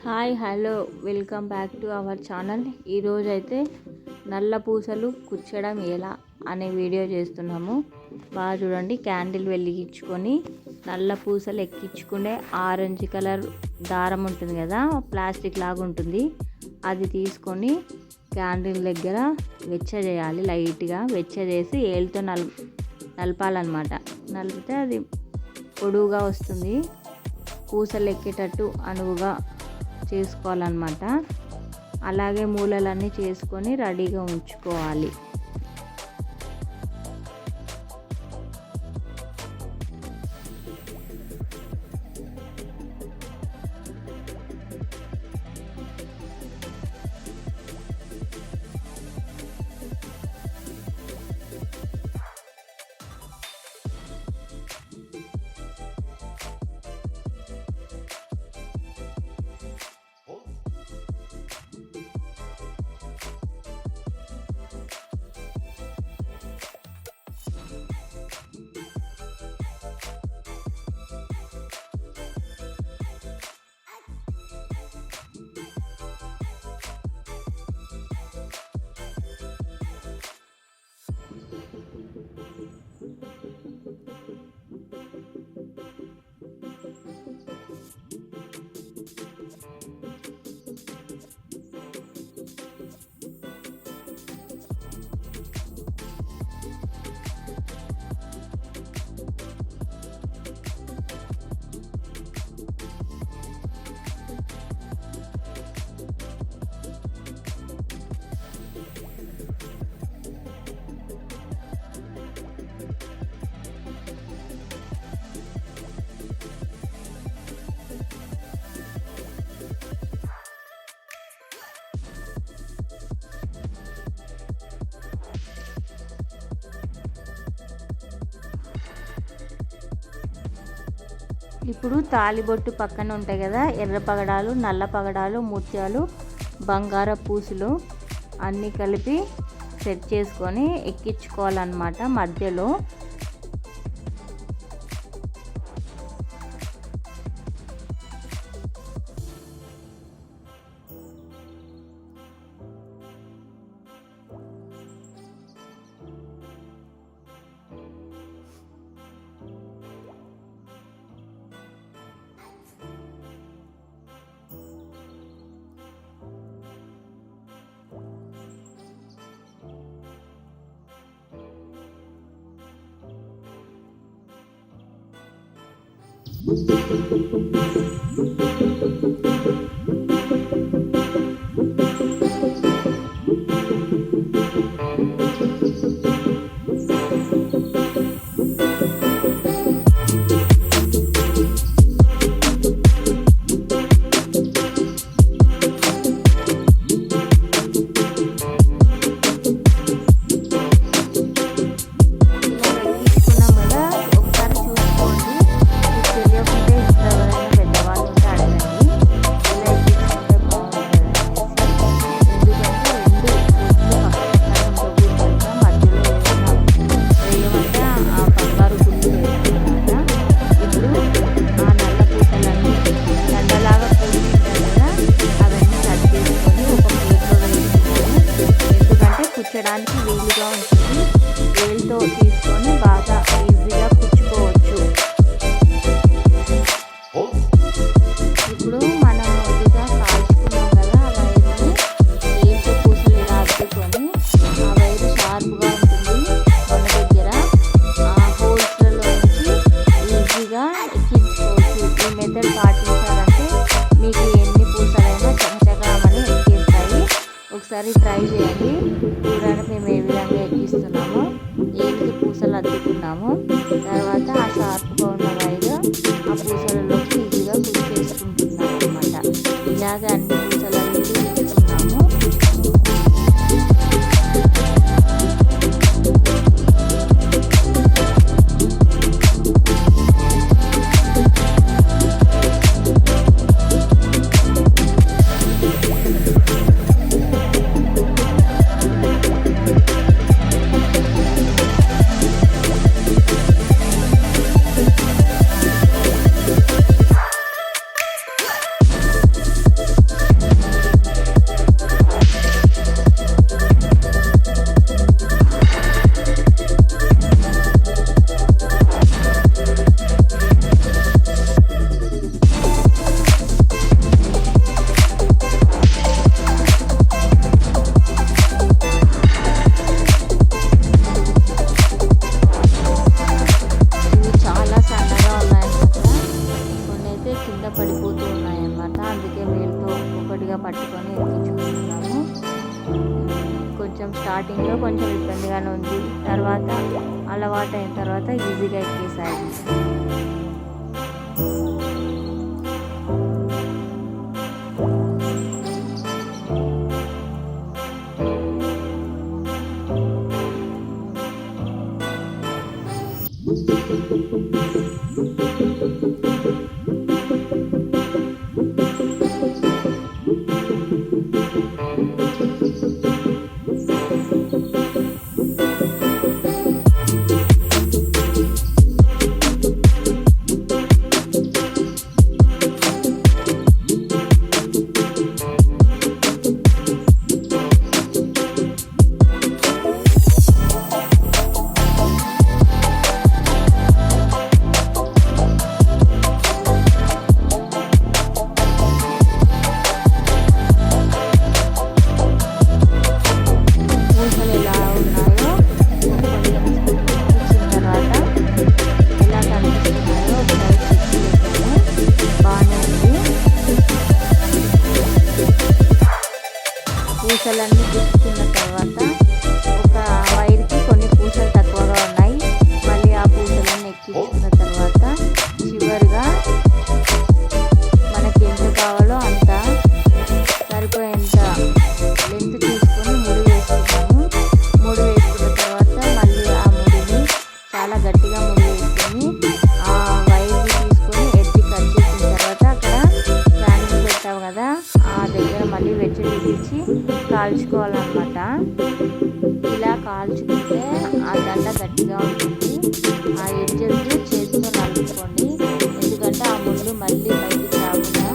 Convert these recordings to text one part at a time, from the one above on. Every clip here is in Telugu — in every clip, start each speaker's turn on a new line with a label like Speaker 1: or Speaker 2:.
Speaker 1: Hi hello welcome back to our channel. ఈరోజు అయితే నల్ల పూసలు కుచ్చడం ఎలా అనే వీడియో చేస్తున్నాము. బాగా చూడండి, క్యాండిల్ వెలిగించుకొని నల్ల పూసలు ఎక్కించుకునే ఆరెంజ్ కలర్ దారం ఉంటుంది కదా, ప్లాస్టిక్ లాగా ఉంటుంది. అది తీసుకొని క్యాండిల్ దగ్గర వెచ్చ చేయాలి. లైట్గా వెచ్చ చేసి ఏళ్ళతో నలపాలన్నమాట. నలిపితే అది పొడువుగా వస్తుంది. పూసలు ఎక్కేటట్టు అనువుగా చేసుకోవాలన్నమాట. అలాగే మూలలన్నీ చేసుకొని రెడీగా ఉంచుకోవాలి. ఇప్పుడు తాలిబొట్టు పక్కన ఉంటాయి కదా, ఎర్ర పగడాలు, నల్ల పగడాలు, ముత్యాలు, బంగార పూసులు అన్నీ కలిపి సెట్ చేసుకొని ఎక్కించుకోవాలన్నమాట. మధ్యలో కుచ్చడానికి వీలుగా ఉంటుంది. వేలుతో తీసుకొని బాగా ఈజీగా కుచ్చుకోవచ్చు. ఇప్పుడు మనం ముందుగా కాల్చుకున్నాం కదా, ఆ వైర్ని వేలుతో పూసలు ఇలా అద్దుకొని, ఆ వైరు షార్ప్గా ఉంటుంది మన దగ్గర. ఆ హోల్స్లలోంచి ఈజీగా ఎక్కించుకోవచ్చు. ఈ మెథడ్ పాటించాలంటే మీకు ఎన్ని పూసలైనా చకచకమని ఎక్కేస్తాయి. ఒకసారి ట్రై చేయండి. చూడండి మేము ఏ విధంగా ఎక్కిస్తున్నామో. ఏలికి పూసలు అద్దుకున్నాము. తర్వాత ఆ షార్ప్గా ఉన్న వైర్ ఆ పూసలలోకి ఈజీగా కుచ్చేసుకుంటున్నాం అన్నమాట. ఇలాగే అన్ని పూసలన్నీ ఎక్కిస్తున్నాము. గట్టిగా పట్టుకొని ఎక్కించుకుంటున్నాము. కొంచెం స్టార్టింగ్లో కొంచెం ఇబ్బందిగానే ఉంది, తర్వాత అలవాటు అయిన తర్వాత ఈజీగా ఎక్కేసాయి. పూసలన్నీ గుచ్చుకున్న తర్వాత ఒక వైర్కి కొన్ని పూసలు తక్కువగా ఉన్నాయి. మళ్ళీ ఆ పూసలన్నీ ఎక్కించుకున్న తర్వాత చివరిగా మనకి ఎంత కావాలో అంత సరిపోయేంత లెంత్ తీసుకొని ముడి వేసుకున్నాము. ముడి వేసుకున్న తర్వాత మళ్ళీ ఆ ముడిని చాలా గట్టిగా ముడి వేసుకొని ఆ వైర్ని తీసుకొని ఎడ్జ్ కట్ చేసిన తర్వాత అక్కడ క్యాండిల్ పెట్టావు కదా, ఆ దగ్గర మళ్ళీ వెచ్చడి తీసి కాల్చుకోవాలన్నమాట. ఇలా కాల్చుకుంటే ఆ దండ గట్టిగా ఉంటుంది. ఆ ఎడ్జెస్ చేతితో నలుపుకోండి, ఎందుకంటే ఆ ముళ్ళు మళ్ళీ బయటికి రాకుండా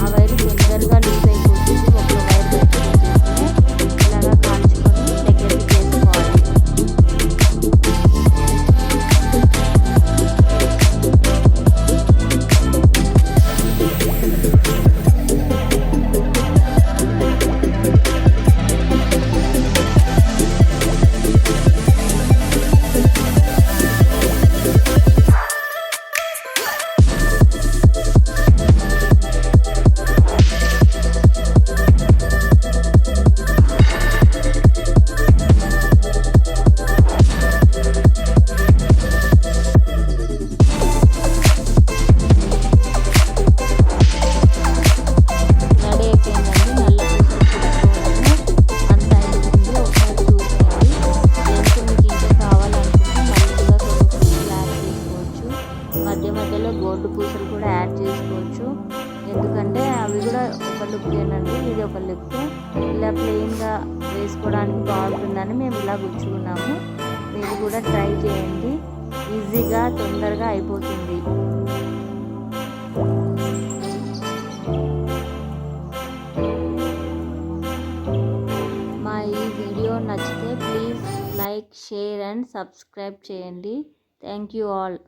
Speaker 1: ఆ వైర్ తొందరగా లూజ్ అయిపోతుంది. ఒక వైర్ గట్టిగా చేసుకొని ఇలాగా కాల్చుకొని దగ్గరికి చేసుకోవాలి. మధ్య మధ్యలో గోల్డ్ పూసలు కూడా యాడ్ చేసుకోవచ్చు, ఎందుకంటే అవి కూడా ఒక లుక్ ఏంటంటే ఇది ఒక లుక్. ఇలా ప్లెయిన్గా వేసుకోవడానికి బాగుంటుందని మేము ఇలా గుచ్చుకున్నాము. మీరు కూడా ట్రై చేయండి, ఈజీగా తొందరగా అయిపోతుంది. మా ఈ వీడియో నచ్చితే please like, share and subscribe చేయండి. Thank you all.